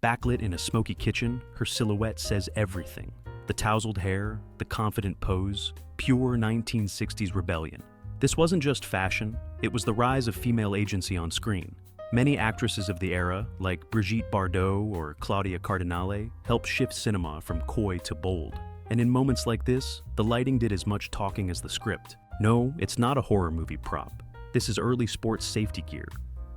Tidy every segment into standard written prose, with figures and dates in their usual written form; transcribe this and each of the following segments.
Backlit in a smoky kitchen, her silhouette says everything. The tousled hair, the confident pose, pure 1960s rebellion. This wasn't just fashion, it was the rise of female agency on screen. Many actresses of the era, like Brigitte Bardot or Claudia Cardinale, helped shift cinema from coy to bold. And in moments like this, the lighting did as much talking as the script. No, it's not a horror movie prop. This is early sports safety gear.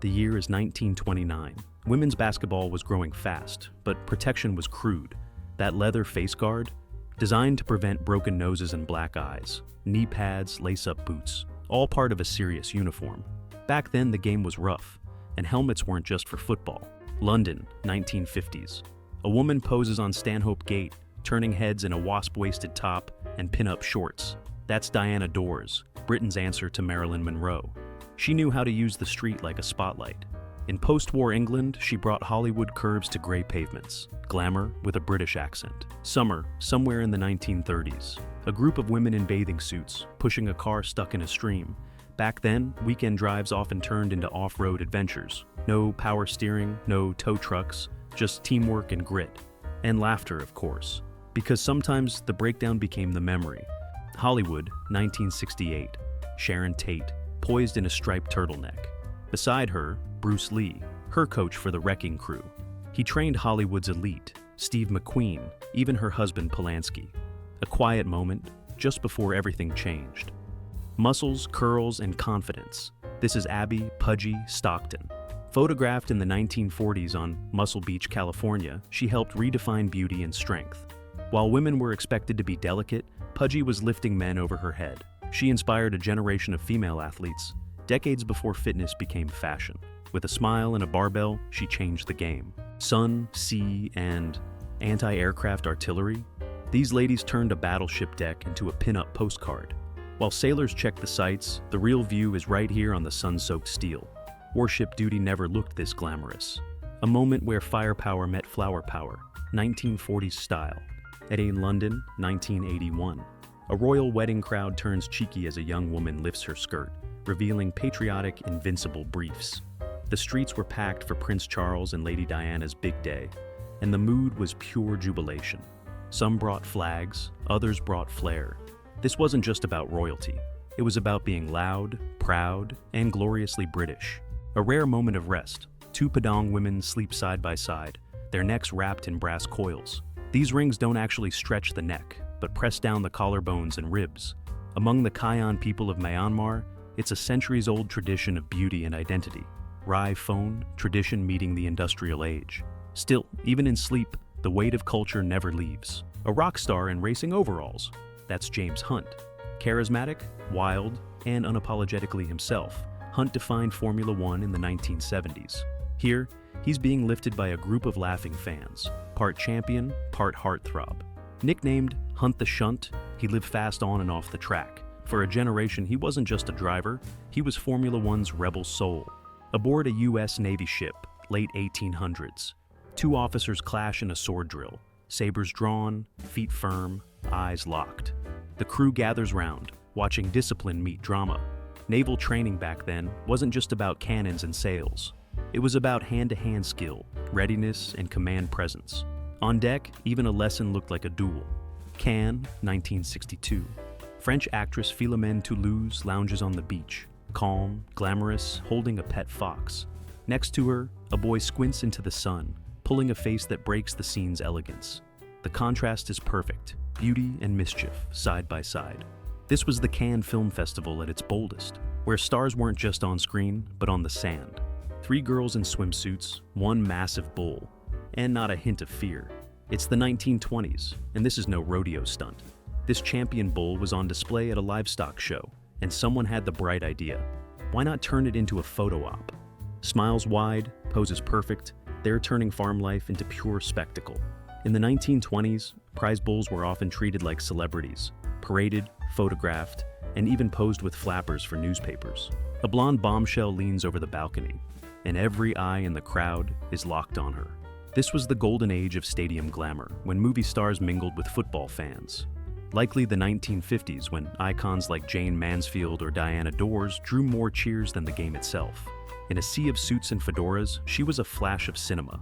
The year is 1929. Women's basketball was growing fast, but protection was crude. That leather face guard, designed to prevent broken noses and black eyes, knee pads, lace-up boots, all part of a serious uniform. Back then, the game was rough, and helmets weren't just for football. London, 1950s. A woman poses on Stanhope Gate, turning heads in a wasp-waisted top and pin-up shorts. That's Diana Dors, Britain's answer to Marilyn Monroe. She knew how to use the street like a spotlight. In post-war England, she brought Hollywood curves to gray pavements, glamour with a British accent. Summer, somewhere in the 1930s. A group of women in bathing suits, pushing a car stuck in a stream. Back then, weekend drives often turned into off-road adventures. No power steering, no tow trucks, just teamwork and grit. And laughter, of course. Because sometimes the breakdown became the memory. Hollywood, 1968. Sharon Tate, poised in a striped turtleneck. Beside her, Bruce Lee, her coach for the Wrecking Crew. He trained Hollywood's elite, Steve McQueen, even her husband Polanski. A quiet moment, just before everything changed. Muscles, curls, and confidence. This is Abby Pudgy Stockton. Photographed in the 1940s on Muscle Beach, California, she helped redefine beauty and strength. While women were expected to be delicate, Pudgy was lifting men over her head. She inspired a generation of female athletes, decades before fitness became fashion. With a smile and a barbell, she changed the game. Sun, sea, and anti-aircraft artillery? These ladies turned a battleship deck into a pin-up postcard. While sailors checked the sights, the real view is right here on the sun-soaked steel. Warship duty never looked this glamorous. A moment where firepower met flower power, 1940s style. At London, 1981. A royal wedding crowd turns cheeky as a young woman lifts her skirt, revealing patriotic, invincible briefs. The streets were packed for Prince Charles and Lady Diana's big day, and the mood was pure jubilation. Some brought flags, others brought flair. This wasn't just about royalty. It was about being loud, proud, and gloriously British. A rare moment of rest. Two Padang women sleep side by side, their necks wrapped in brass coils. These rings don't actually stretch the neck, but press down the collarbones and ribs. Among the Kayan people of Myanmar, it's a centuries-old tradition of beauty and identity. Rai Phone, tradition meeting the industrial age. Still, even in sleep, the weight of culture never leaves. A rock star in racing overalls. That's James Hunt. Charismatic, wild, and unapologetically himself, Hunt defined Formula One in the 1970s. Here, he's being lifted by a group of laughing fans, part champion, part heartthrob. Nicknamed Hunt the Shunt, he lived fast on and off the track. For a generation, he wasn't just a driver, he was Formula One's rebel soul. Aboard a U.S. Navy ship, late 1800s, two officers clash in a sword drill, sabers drawn, feet firm, eyes locked. The crew gathers round, watching discipline meet drama. Naval training back then wasn't just about cannons and sails. It was about hand-to-hand skill, readiness, and command presence. On deck, even a lesson looked like a duel. Cannes, 1962. French actress Philomène Toulouse lounges on the beach, calm, glamorous, holding a pet fox. Next to her, a boy squints into the sun, pulling a face that breaks the scene's elegance. The contrast is perfect, beauty and mischief, side by side. This was the Cannes Film Festival at its boldest, where stars weren't just on screen, but on the sand. Three girls in swimsuits, one massive bull, and not a hint of fear. It's the 1920s, and this is no rodeo stunt. This champion bull was on display at a livestock show, and someone had the bright idea. Why not turn it into a photo op? Smiles wide, poses perfect, they're turning farm life into pure spectacle. In the 1920s, prize bulls were often treated like celebrities, paraded, photographed, and even posed with flappers for newspapers. A blonde bombshell leans over the balcony, and every eye in the crowd is locked on her. This was the golden age of stadium glamour, when movie stars mingled with football fans. Likely the 1950s, when icons like Jane Mansfield or Diana Dors drew more cheers than the game itself. In a sea of suits and fedoras, she was a flash of cinema.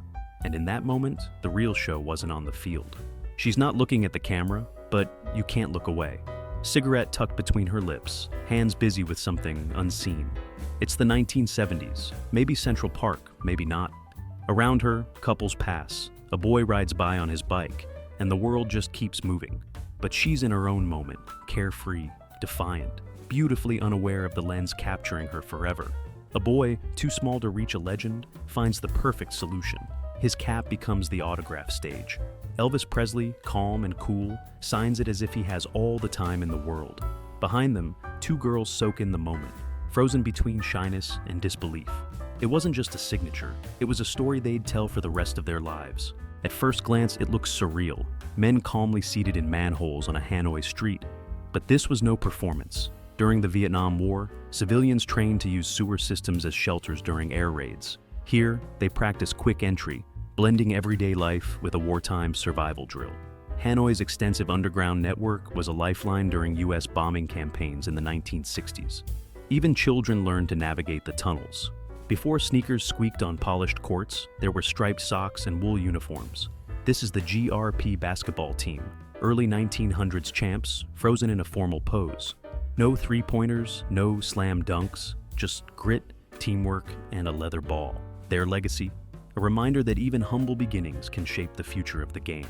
And in that moment, the real show wasn't on the field. She's not looking at the camera, but you can't look away. Cigarette tucked between her lips, hands busy with something unseen. It's the 1970s, maybe Central Park, maybe not. Around her, couples pass. A boy rides by on his bike, and the world just keeps moving. But she's in her own moment, carefree, defiant, beautifully unaware of the lens capturing her forever. A boy, too small to reach a legend, finds the perfect solution. His cap becomes the autograph stage. Elvis Presley, calm and cool, signs it as if he has all the time in the world. Behind them, two girls soak in the moment, frozen between shyness and disbelief. It wasn't just a signature, it was a story they'd tell for the rest of their lives. At first glance, it looks surreal, men calmly seated in manholes on a Hanoi street. But this was no performance. During the Vietnam War, civilians trained to use sewer systems as shelters during air raids. Here, they practice quick entry, blending everyday life with a wartime survival drill. Hanoi's extensive underground network was a lifeline during US bombing campaigns in the 1960s. Even children learned to navigate the tunnels. Before sneakers squeaked on polished courts, there were striped socks and wool uniforms. This is the GRP basketball team, early 1900s champs, frozen in a formal pose. No three-pointers, no slam dunks, just grit, teamwork, and a leather ball. Their legacy? A reminder that even humble beginnings can shape the future of the game.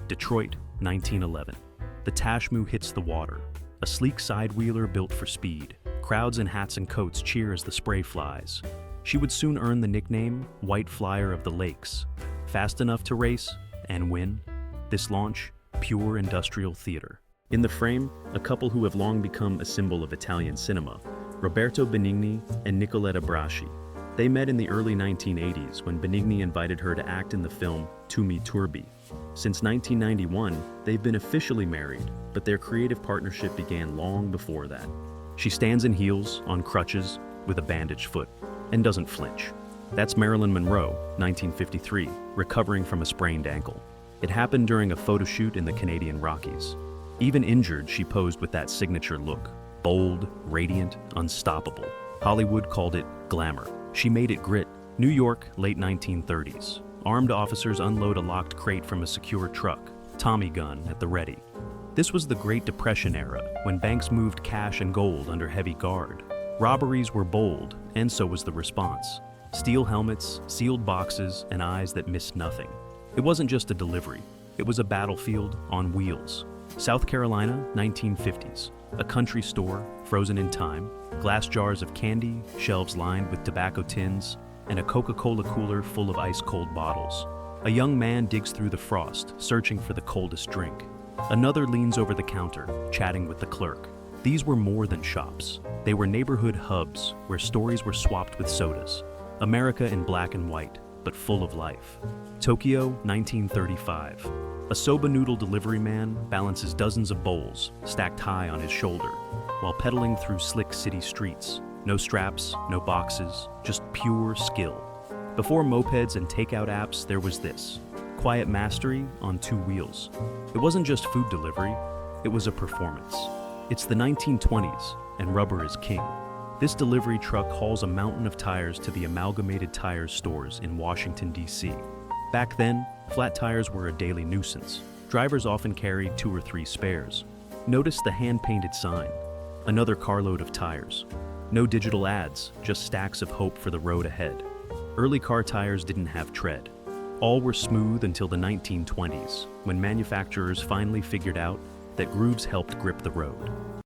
Detroit, 1911. The Tashmoo hits the water, a sleek side-wheeler built for speed. Crowds in hats and coats cheer as the spray flies. She would soon earn the nickname White Flyer of the Lakes. Fast enough to race and win? This launch, pure industrial theater. In the frame, a couple who have long become a symbol of Italian cinema, Roberto Benigni and Nicoletta Braschi. They met in the early 1980s when Benigni invited her to act in the film Tu mi turbi. Since 1991, they've been officially married, but their creative partnership began long before that. She stands in heels, on crutches, with a bandaged foot, and doesn't flinch. That's Marilyn Monroe, 1953, recovering from a sprained ankle. It happened during a photo shoot in the Canadian Rockies. Even injured, she posed with that signature look, bold, radiant, unstoppable. Hollywood called it glamour. She made it grit. New York, late 1930s. Armed officers unload a locked crate from a secure truck, Tommy gun at the ready. This was the Great Depression era, when banks moved cash and gold under heavy guard. Robberies were bold, and so was the response. Steel helmets, sealed boxes, and eyes that missed nothing. It wasn't just a delivery, it was a battlefield on wheels. South Carolina, 1950s. A country store, frozen in time, glass jars of candy, shelves lined with tobacco tins, and a Coca-Cola cooler full of ice-cold bottles. A young man digs through the frost, searching for the coldest drink. Another leans over the counter, chatting with the clerk. These were more than shops. They were neighborhood hubs where stories were swapped with sodas. America in black and white, but full of life. Tokyo, 1935. A soba noodle delivery man balances dozens of bowls, stacked high on his shoulder, while pedaling through slick city streets. No straps, no boxes, just pure skill. Before mopeds and takeout apps, there was this. Quiet mastery on two wheels. It wasn't just food delivery, it was a performance. It's the 1920s, and rubber is king. This delivery truck hauls a mountain of tires to the Amalgamated Tires stores in Washington, D.C. Back then, flat tires were a daily nuisance. Drivers often carried 2 or 3 spares. Notice the hand-painted sign. Another carload of tires. No digital ads, just stacks of hope for the road ahead. Early car tires didn't have tread. All were smooth until the 1920s, when manufacturers finally figured out that grooves helped grip the road.